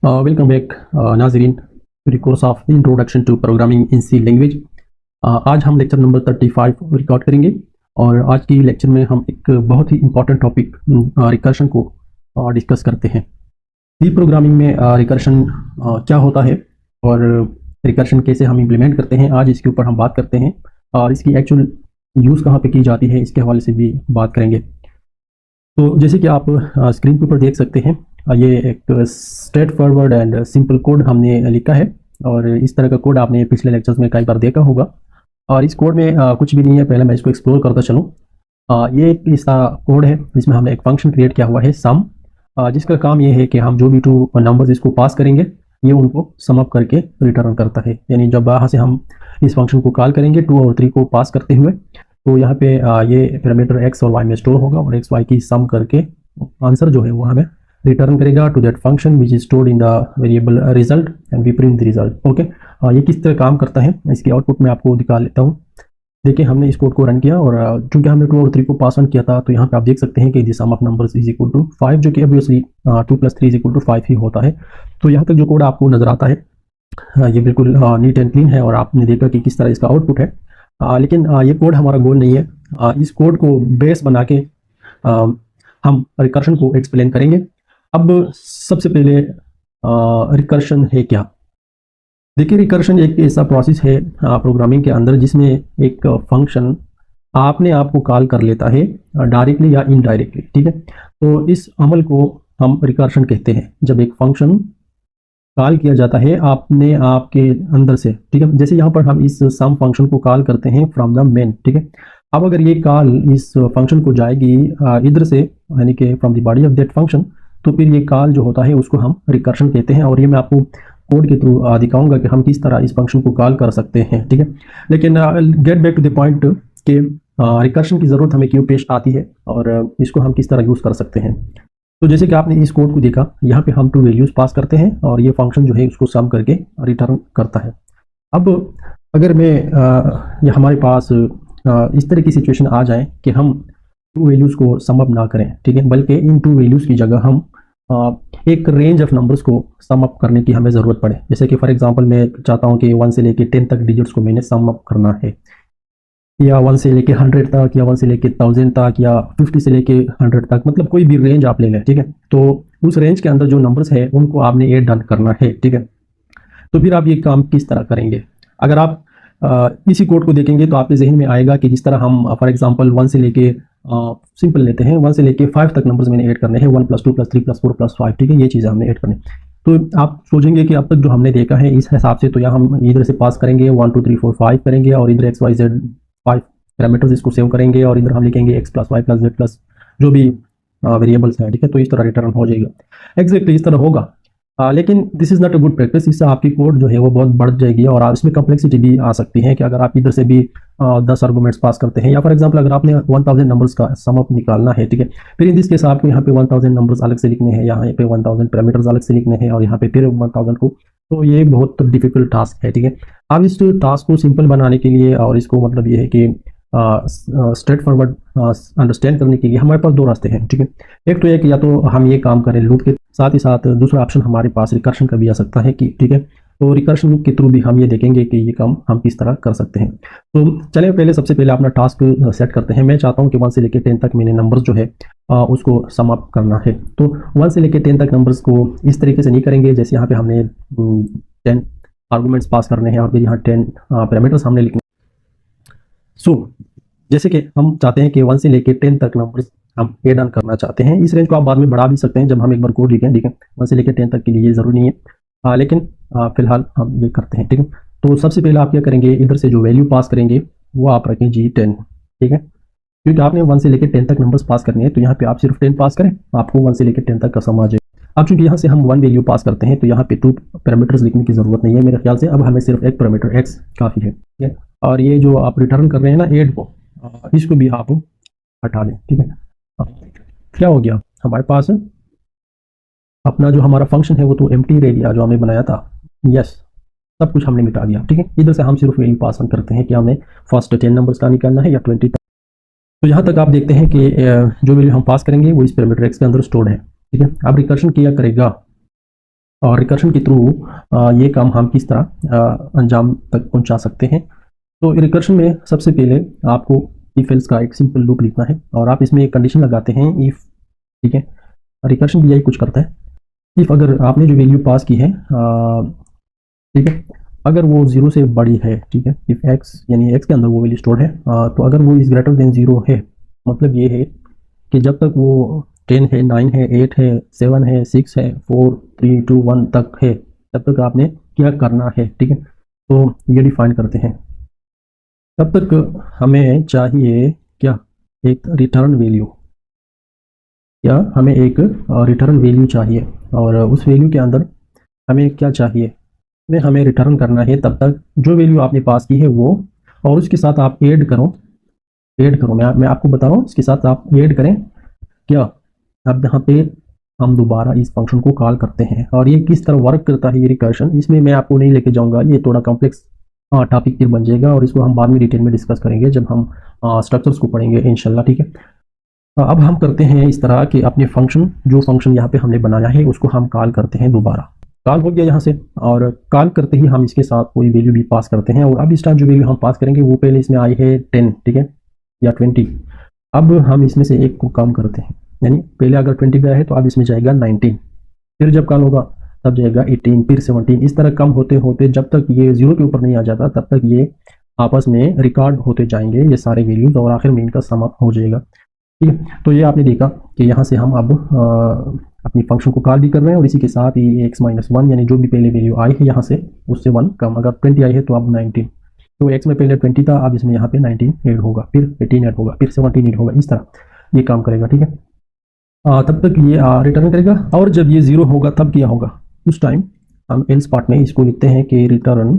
Welcome back नाजरीन to the course of introduction to programming in C language. आज हम lecture number 35 record करेंगे और आज की लेक्चर में हम एक बहुत ही इंपॉर्टेंट टॉपिक रिकर्शन को डिस्कस करते हैं। सी प्रोग्रामिंग में रिकर्शन क्या होता है और रिकर्शन कैसे हम इम्प्लीमेंट करते हैं, आज इसके ऊपर हम बात करते हैं और इसकी एक्चुअल यूज़ कहाँ पे की जाती है इसके हवाले से भी बात करेंगे। तो जैसे कि आप स्क्रीन के ऊपर देख सकते हैं, ये एक straight forward and simple code हमने लिखा है और इस तरह का कोड आपने पिछले लेक्चर्स में कई बार देखा होगा। और इस कोड में कुछ भी नहीं है, पहले मैं इसको एक्सप्लोर करता चलूँ। ये एक इसका कोड है जिसमें हमने एक फंक्शन क्रिएट किया हुआ है सम, जिसका काम ये है कि हम जो भी टू नंबर्स इसको पास करेंगे ये उनको सम अप करके रिटर्न करता है। यानी जब यहाँ से हम इस फंक्शन को कॉल करेंगे 2 और 3 को पास करते हुए, तो यहाँ पे ये पैरामीटर एक्स और वाई में स्टोर होगा और एक्स वाई की सम करके आंसर जो है वो हमें रिटर्न करेगा to that function which is stored in the variable result and we print the result. Okay, ये किस तरह काम करता है इसकी आउटपुट मैं आपको दिखा लेता हूँ। देखिए, हमने इस कोड को रन किया और चूंकि हमने 2 और 3 को पास ऑन किया था, तो यहाँ पे आप देख सकते हैं कि the sum of numbers is equal to 5, जो कि ऑब्वियसली 2 + 3 इज इक्वल टू 5 ही होता है। तो यहाँ तक जो कोड आपको नजर आता है ये बिल्कुल नीट एंड क्लीन है और आपने देखा कि किस तरह इसका आउटपुट है। लेकिन ये कोड हमारा गोल नहीं है। इस कोड को बेस बना के हम रिकर्शन को एक्सप्लेन करेंगे। अब सबसे पहले रिकर्शन है क्या? देखिए, रिकर्शन एक ऐसा प्रोसेस है प्रोग्रामिंग के अंदर जिसमें एक फंक्शन आपने आप को कॉल कर लेता है डायरेक्टली या इनडायरेक्टली। ठीक है, तो इस अमल को हम रिकर्शन कहते हैं। जब एक फंक्शन कॉल किया जाता है आपने आपके अंदर से, ठीक है, जैसे यहाँ पर हम इस सम फंक्शन को कॉल करते हैं फ्रॉम द मेन। ठीक है, अब अगर ये कॉल इस फंक्शन को जाएगी इधर से, यानी कि from the body of that function, तो फिर ये कॉल जो होता है उसको हम रिकर्शन कहते हैं। और ये मैं आपको कोड के थ्रू दिखाऊंगा कि हम किस तरह इस फंक्शन को कॉल कर सकते हैं। ठीक है, लेकिन get back to the point कि रिकर्शन की ज़रूरत हमें क्यों पेश आती है और इसको हम किस तरह यूज़ कर सकते हैं। तो जैसे कि आपने इस कोड को देखा, यहाँ पे हम 2 वैल्यूज़ पास करते हैं और ये फंक्शन जो है उसको सम करके रिटर्न करता है। अब अगर मैं ये हमारे पास इस तरह की सिचुएशन आ जाए कि हम 2 वैल्यूज़ को सम अप ना करें, ठीक है, बल्कि इन 2 वैल्यूज़ की जगह हम एक रेंज ऑफ नंबर्स को सम अप करने की हमें ज़रूरत पड़े। जैसे कि फॉर एग्जांपल मैं चाहता हूँ कि 1 से लेके 10 तक डिजिट्स को मैंने सम अप करना है, या 1 से लेके 100 तक, या 1 से लेके 1000 तक, या 50 से लेके 100 तक, मतलब कोई भी रेंज आप ले लें। ठीक है, तो उस रेंज के अंदर जो नंबर्स है उनको आपने ऐड डन करना है। ठीक है, तो फिर आप ये काम किस तरह करेंगे? अगर आप इसी कोड को देखेंगे तो आपके जहन में आएगा कि जिस तरह हम फॉर एग्जांपल 1 से लेके सिंपल लेते हैं, 1 से लेके 5 तक नंबर्स मैंने ऐड करने हैं, 1 + 2 + 3 + 4 + 5। ठीक है, ये चीज़ें हमने ऐड करनी। तो आप सोचेंगे कि अब तक जो हमने देखा है इस हिसाब से, तो यहाँ हम इधर से पास करेंगे 1 2 3 4 5 करेंगे और इधर एक्स वाई जेड 5 पैरामीटर्स इसको सेव करेंगे और इधर हम लिखेंगे x + y + z+ जो भी वेरिएबल्स हैं। ठीक है, तो इस तरह रिटर्न हो जाएगा। एग्जैक्टली इस तरह होगा। लेकिन this is not a good practice. इससे आपकी कोड जो है वो बहुत बढ़ जाएगी और इसमें कम्प्लेक्सिटी भी आ सकती है कि अगर आप इधर से भी 10 आर्गूमेंट्स पास करते हैं, या फॉर एग्जांपल अगर आपने 1000 नंबर्स का सम अप निकालना है, ठीक है, फिर इन दिस केस आपको यहाँ पे 1000 नंबर्स अलग से लिखने हैं, यहाँ पे 1000 पैरामीटर्स अलग से लिखने हैं और यहाँ पे फिर 1000 को, तो ये बहुत डिफिकल्ट टास्क है। ठीक है, अब इस टास्क को सिंपल बनाने के लिए और इसको मतलब ये है कि स्ट्रेट फॉरवर्ड अंडरस्टैंड करने के लिए हमारे पास 2 रास्ते हैं। ठीक है, एक तो या तो हम ये काम करें लूप के साथ ही साथ दूसरा ऑप्शन हमारे पास रिकर्शन का भी आ सकता है कि ठीक है, तो रिकर्शन के थ्रू भी हम ये देखेंगे कि ये काम हम किस तरह कर सकते हैं। तो चलिए सबसे पहले अपना टास्क सेट करते हैं। मैं चाहता हूँ कि 1 से लेकर 10 तक मैंने नंबर्स जो है उसको सम अप करना है। तो 1 से लेकर 10 तक नंबर्स को इस तरीके से नहीं करेंगे जैसे यहाँ पे हमने 10 आर्गूमेंट्स पास करने हैं और फिर यहाँ 10 पैरामीटर्स हमने लिखने। सो जैसे कि हम चाहते हैं कि 1 से लेके 10 तक नंबर्स हम ऐड ऑन करना चाहते हैं। इस रेंज को आप बाद में बढ़ा भी सकते हैं जब हम एक बार कोड लिखें। ठीक है, 1 से लेके 10 तक के लिए ये ज़रूरी नहीं है, लेकिन फिलहाल हम ये करते हैं। ठीक है, तो सबसे पहले आप क्या करेंगे, इधर से जो वैल्यू पास करेंगे वो आप रखें G10। ठीक है, क्योंकि आपने 1 से लेकर 10 तक नंबर्स पास करने हैं, तो यहाँ पे आप सिर्फ 10 पास करें, आपको 1 से लेकर 10 तक का सम आ जाएगा। अब चूंकि यहाँ से हम 1 वैल्यू पास करते हैं, तो यहाँ पे 2 पैरामीटर्स लिखने की ज़रूरत नहीं है मेरे ख्याल से। अब हमें सिर्फ एक पैरामीटर x काफ़ी है। ठीक है, और ये जो आप रिटर्न कर रहे हैं ना ऐड को, इसको भी आप हटा दें। ठीक है, क्या हो गया, हमारे पास अपना जो हमारा फंक्शन है वो तो एम्प्टी रह गया जो हमने बनाया था। यस, सब कुछ हमने मिटा दिया। ठीक है, इधर से हम सिर्फ वैल्यू पास ऑन करते हैं कि हमें फर्स्ट 10 नंबर्स का निकालना है या 20 तक। तो यहाँ तक आप देखते हैं कि जो वैल्यू हम पास करेंगे वो इस पैरामीटर x के अंदर स्टोर्ड है। ठीक है, अब रिकर्शन किया करेगा और रिकर्शन के थ्रू ये काम हम किस तरह अंजाम तक पहुंचा सकते हैं। तो रिकर्शन में सबसे पहले आपको इफ एल्स का एक सिंपल लूप लिखना है और आप इसमें एक कंडीशन लगाते हैं इफ, ठीक है। रिकर्शन भी यही कुछ करता है। इफ अगर आपने जो वैल्यू पास की है, ठीक है, अगर वो 0 से बड़ी है, ठीक है, इफ एक्स यानी एक्स के अंदर वो वैल्यू स्टोर्ड है, तो अगर वो इज ग्रेटर देन 0 है, मतलब ये है कि जब तक वो 10 है, 9 है, 8 है, 7 है, 6 है, 4 3 2 1 तक है, तब तक आपने क्या करना है, ठीक है। तो ये डिफाइन करते हैं। तब तक हमें चाहिए क्या, एक रिटर्न वैल्यू, क्या हमें एक रिटर्न वैल्यू चाहिए, और उस वैल्यू के अंदर हमें क्या चाहिए, में हमें रिटर्न करना है तब तक जो वैल्यू आपने पास की है वो, और उसके साथ आप ऐड करो, मैं आपको बता रहा हूँ, इसके साथ आप ऐड करें क्या। अब यहाँ पे हम दोबारा इस फंक्शन को कॉल करते हैं, और ये किस तरह वर्क करता है ये रिकर्शन, इसमें मैं आपको नहीं लेके जाऊंगा, ये थोड़ा कॉम्प्लेक्स टॉपिक फिर बन जाएगा, और इसको हम बाद में डिटेल में डिस्कस करेंगे जब हम स्ट्रक्चर्स को पढ़ेंगे इंशाल्लाह, ठीक है। अब हम करते हैं इस तरह कि अपने फंक्शन, जो फंक्शन यहाँ पे हमने बनाया है उसको हम कॉल करते हैं दोबारा। कॉल हो गया यहाँ से, और कॉल करते ही हम इसके साथ कोई वैल्यू भी पास करते हैं, और अब इस टाइम जो वैल्यू हम पास करेंगे वो पहले इसमें आई है 10, ठीक है, या 20। अब हम इसमें से एक को कम करते हैं, यानी पहले अगर 20 गया है तो अब इसमें जाएगा 19, फिर जब कॉल होगा तब जाएगा 18, फिर 17, इस तरह कम होते होते जब तक ये 0 के ऊपर नहीं आ जाता तब तक ये आपस में रिकॉर्ड होते जाएंगे ये सारे वैल्यूज, और आखिर में इनका सम अप हो जाएगा, ठीक है। तो ये आपने देखा कि यहाँ से हम अब अपनी फंक्शन को कॉल भी कर रहे हैं, और इसी के साथ ही x माइनस 1 यानी जो भी पहले वैल्यू आई है यहाँ से उससे 1 कम, अगर 20 आई है तो अब 19, तो x में पहले 20 था, अब इसमें यहाँ पे 19 ऐड होगा, फिर 18 ऐड होगा, फिर 17 ऐड होगा, इस तरह ये काम करेगा, ठीक है। तब तक ये रिटर्न करेगा, और जब ये 0 होगा तब क्या होगा, उस टाइम हम एल्स पार्ट में इसको लिखते हैं कि रिटर्न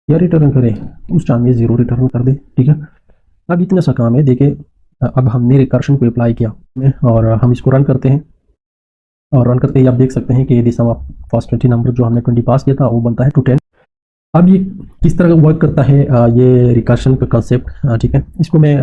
या रिटर्न करें, उस टाइम ये 0 रिटर्न कर दे, ठीक है। अब इतना सा काम है, देखिए अब हमने रिकर्शन को अप्लाई किया और हम इसको रन करते हैं, और रन करते ही आप देख सकते हैं कि यदि सम ऑफ फर्स्ट 20 नंबर जो हमने 20 पास किया था वो बनता है 210। अब ये किस तरह का वर्क करता है ये रिकर्शन का कंसेप्ट, ठीक है, इसको मैं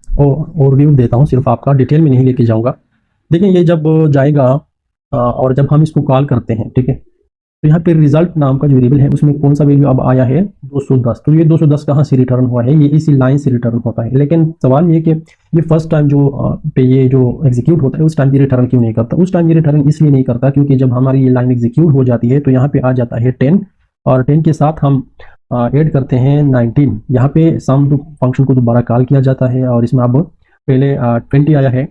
ओवरव्यू देता हूँ, सिर्फ आपका डिटेल में नहीं लेके जाऊँगा। देखिए ये जब जाएगा और जब हम इसको कॉल करते हैं, ठीक है, तो यहाँ पे रिजल्ट नाम का जो वेरिएबल है उसमें कौन सा वैल्यू अब आया है 210, तो ये 210 कहाँ से रिटर्न हुआ है, ये इसी लाइन से रिटर्न होता है। लेकिन सवाल ये कि ये फर्स्ट टाइम जो पे ये जो एग्जीक्यूट होता है उस टाइम ये रिटर्न क्यों नहीं करता, उस टाइम ये रिटर्न इसलिए नहीं करता क्योंकि जब हमारी ये लाइन एग्जीक्यूट हो जाती है तो यहाँ पे आ जाता है 10, और 10 के साथ हम ऐड करते हैं 19, यहाँ पे सम फंक्शन को दोबारा कॉल किया जाता है, और इसमें अब पहले 20 आया है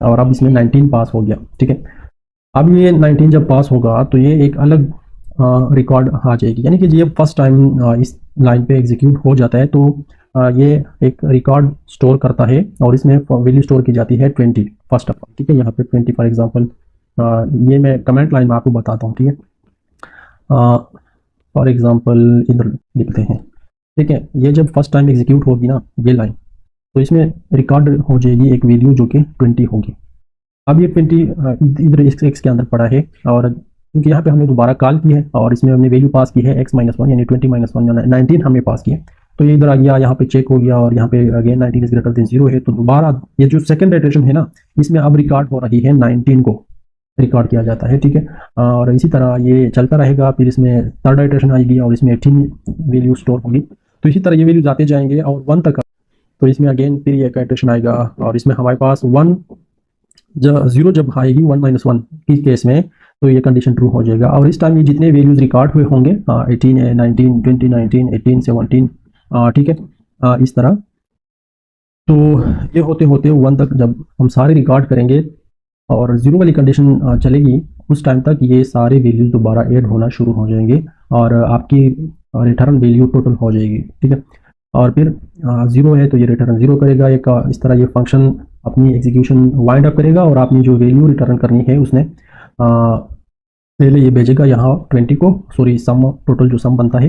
और अब इसमें 19 पास हो गया, ठीक है। अब ये 19 जब पास होगा तो ये एक अलग रिकॉर्ड आ जाएगी, यानी कि ये फर्स्ट टाइम इस लाइन पे एग्जीक्यूट हो जाता है तो ये एक रिकॉर्ड स्टोर करता है, और इसमें वैल्यू स्टोर की जाती है 20 फर्स्ट ऑफ ऑल, ठीक है। यहाँ पे 20 फॉर एग्जांपल, ये मैं कमेंट लाइन में आपको बताता हूँ, ठीक है। फॉर एग्जांपल इधर लिखते हैं, ठीक है, ये जब फर्स्ट टाइम एग्जीक्यूट होगी ना ये लाइन, तो इसमें रिकॉर्ड हो जाएगी एक वैल्यू जो कि 20 होगी। अब ये 20 इधर x के अंदर पड़ा है, और क्योंकि यहाँ पे हमने दोबारा कॉल की है और इसमें हमने वैल्यू पास की है x माइनस 1 यानी 20 माइनस 1 यानी 19 हमने पास किया, तो ये इधर आ गया, यहाँ पे चेक हो गया, और यहाँ पे अगेन 19 इज ग्रेटर देन 0 है, तो दोबारा ये जो सेकंड इटरेशन है ना इसमें अब रिकॉर्ड हो रही है 19 को रिकॉर्ड किया जाता है, ठीक है। और इसी तरह ये चलता रहेगा, फिर इसमें थर्ड इटरेशन आएगी और इसमें 18 वैल्यू स्टोर होगी, तो इसी तरह ये वैल्यू जाते जाएंगे और 1 तक, तो इसमें अगेन फिर ये इटरेशन आएगा, और इसमें हमारे पास 1 0 जब आएगी 1 माइनस 1 की केस में तो ये कंडीशन ट्रू हो जाएगा, और इस टाइम ये जितने वैल्यूज रिकॉर्ड हुए होंगे 18 है, 19 20 19 18 17, ठीक है, इस तरह, तो ये होते होते 1 तक जब हम सारे रिकॉर्ड करेंगे और 0 वाली कंडीशन चलेगी, उस टाइम तक ये सारे वैल्यूज दोबारा ऐड होना शुरू हो जाएंगे और आपकी रिटर्न वैल्यू टोटल हो जाएगी, ठीक है। और फिर 0 है तो ये रिटर्न 0 करेगा, एक इस तरह ये फंक्शन अपनी एग्जीक्यूशन वाइंड अप करेगा, और आपने जो वैल्यू रिटर्न करनी है उसने पहले ये भेजेगा यहाँ 20 को, सॉरी सम टोटल जो सम बनता है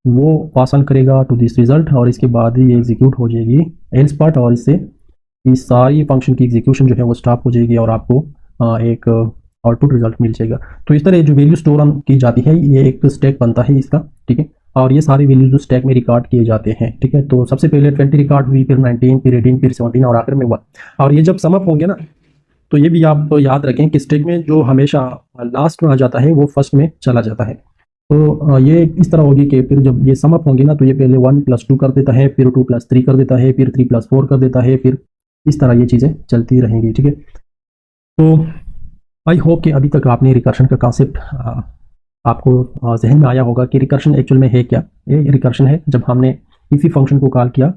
वो पास ऑन करेगा टू दिस रिजल्ट, और इसके बाद ये एग्जीक्यूट हो जाएगी एल्स पार्ट, और इससे इस सारी फंक्शन की एग्जीक्यूशन जो है वो स्टॉप हो जाएगी और आपको एक आउटपुट रिजल्ट मिल जाएगा। तो इस तरह जो वैल्यू स्टोर की जाती है ये एक स्टैक बनता है इसका, ठीक है, और ये सारे वैल्यूज जो स्टैक में रिकॉर्ड किए जाते हैं, ठीक है। तो सबसे पहले 20 रिकॉर्ड हुई, फिर 19, फिर 18, फिर 17 और आखिर में 1, और ये जब सम अप होंगे ना तो ये भी आप याद रखें कि स्टेज में जो हमेशा लास्ट में आ जाता है वो फर्स्ट में चला जाता है। तो ये इस तरह होगी कि फिर जब ये सम अप होंगे ना, तो ये पहले 1 + 2 कर देता है, फिर 2 + 3 कर देता है, फिर 3 + 4 कर देता है, फिर इस तरह ये चीज़ें चलती रहेंगी। ठीक है, तो आई होप कि अभी तक आपने रिकर्शन का कॉन्सेप्ट आपको जहन में आया होगा कि रिकर्शन एक्चुअल में है क्या। ये रिकर्शन है जब हमने किसी फंक्शन को कॉल किया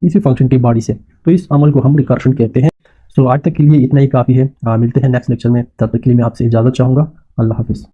इसी फंक्शन की बॉडी से, तो इस अमल को हम रिकर्शन कहते हैं। सो आज तक के लिए इतना ही काफ़ी है। मिलते हैं नेक्स्ट लेक्चर में, तब तक के लिए मैं आपसे इजाज़त चाहूँगा। अल्लाह हाफिज़।